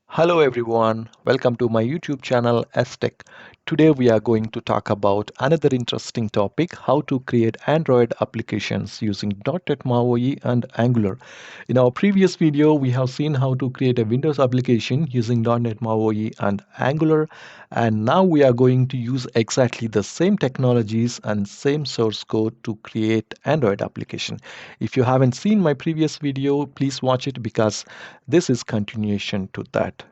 Hello everyone, welcome to my YouTube channel STech. Today we are going to talk about another interesting topic, how to create Android applications using .NET MAUI and Angular. In our previous video, we have seen how to create a Windows application using .NET MAUI and Angular, and now we are going to use exactly the same technologies and same source code to create Android application. If you haven't seen my previous video, please watch it because this is continuation to that.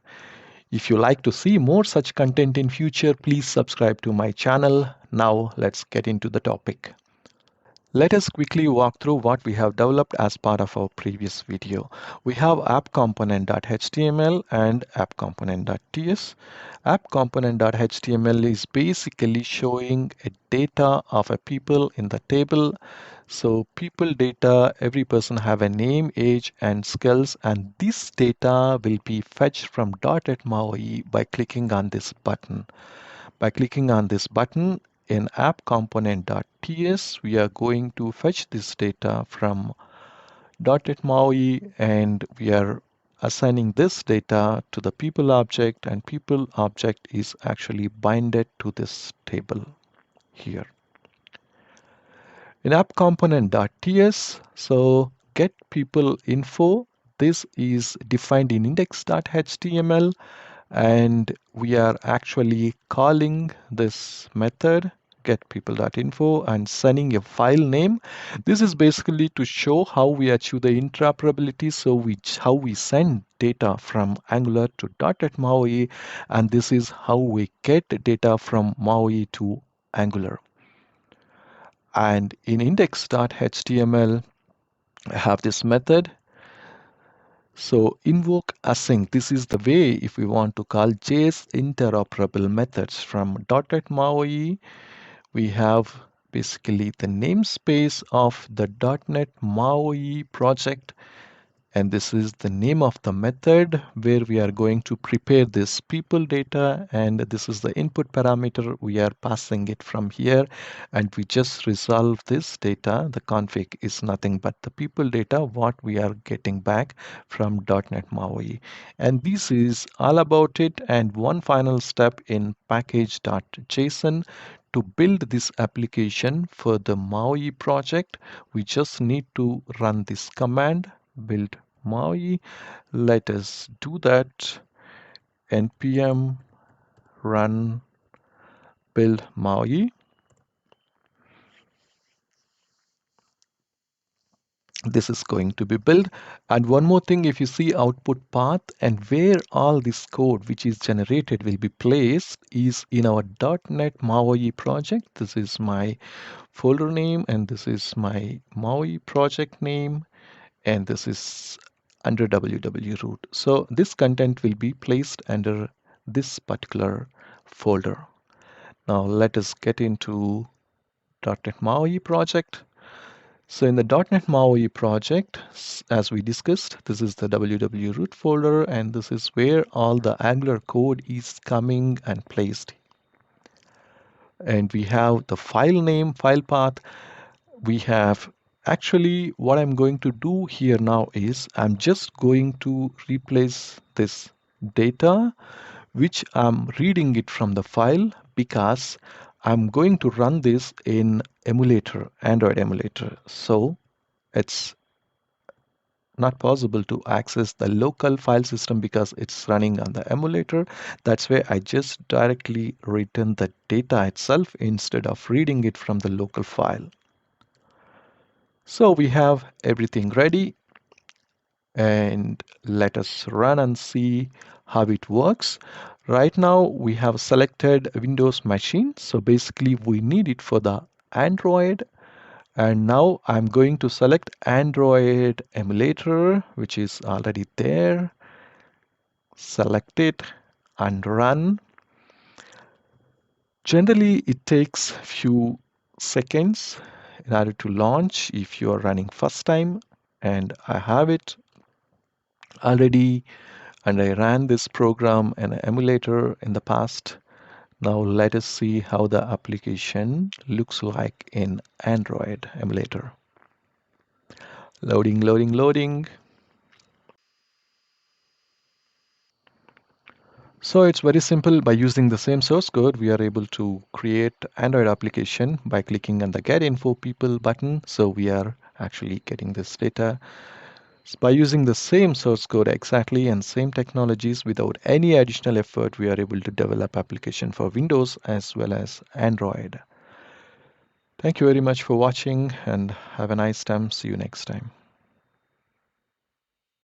If you like to see more such content in future, please subscribe to my channel. Now let's get into the topic. Let us quickly walk through what we have developed as part of our previous video. We have app-component.html and app-component.ts. App-component.html is basically showing a data of a people in the table. So people data, every person have a name, age, and skills, and this data will be fetched from .NET MAUI by clicking on this button. By clicking on this button in app component.ts, we are going to fetch this data from .NET MAUI, and we are assigning this data to the people object, and people object is actually binded to this table here. In app component.ts, so get people info, this is defined in index.html, and we are actually calling this method getPeople.info and sending a file name. This is basically to show how we achieve the interoperability, so how we send data from Angular to .NET MAUI, and this is how we get data from MAUI to Angular. And in index.html, I have this method. So invoke async, this is the way if we want to call JS interoperable methods from .NET MAUI. We have basically the namespace of the .NET MAUI project, and this is the name of the method where we are going to prepare this people data, and this is the input parameter. We are passing it from here, and we just resolve this data. The config is nothing but the people data, what we are getting back from .NET MAUI. And this is all about it. And one final step in package.json. To build this application for the MAUI project, we just need to run this command build MAUI. Let us do that. npm run build MAUI. This is going to be built. And one more thing, if you see output path and where all this code which is generated will be placed is in our .NET MAUI project. This is my folder name, and this is my MAUI project name, and this is under www root. So this content will be placed under this particular folder. Now let us get into .NET MAUI project. So in the .NET MAUI project, as we discussed, this is the www root folder, and this is where all the Angular code is coming and placed. And we have the file name, file path. We have actually what I'm going to do here now is I'm just going to replace this data which I'm reading it from the file, because I'm going to run this in emulator, Android emulator. So it's not possible to access the local file system because it's running on the emulator. That's why I just directly return the data itself instead of reading it from the local file. So we have everything ready, and let us run and see how it works. Right now we have selected Windows machine, so basically we need it for the Android. And now I'm going to select Android emulator, which is already there. Select it and run. Generally it takes few seconds in order to launch if you are running first time, and I have it already, and I ran this program in an emulator in the past. Now let us see how the application looks like in Android emulator. Loading, loading, loading. So it's very simple. By using the same source code, we are able to create Android application by clicking on the Get Info People button. So we are actually getting this data. By using the same source code exactly and same technologies without any additional effort, we are able to develop application for Windows as well as Android. Thank you very much for watching and have a nice time. See you next time.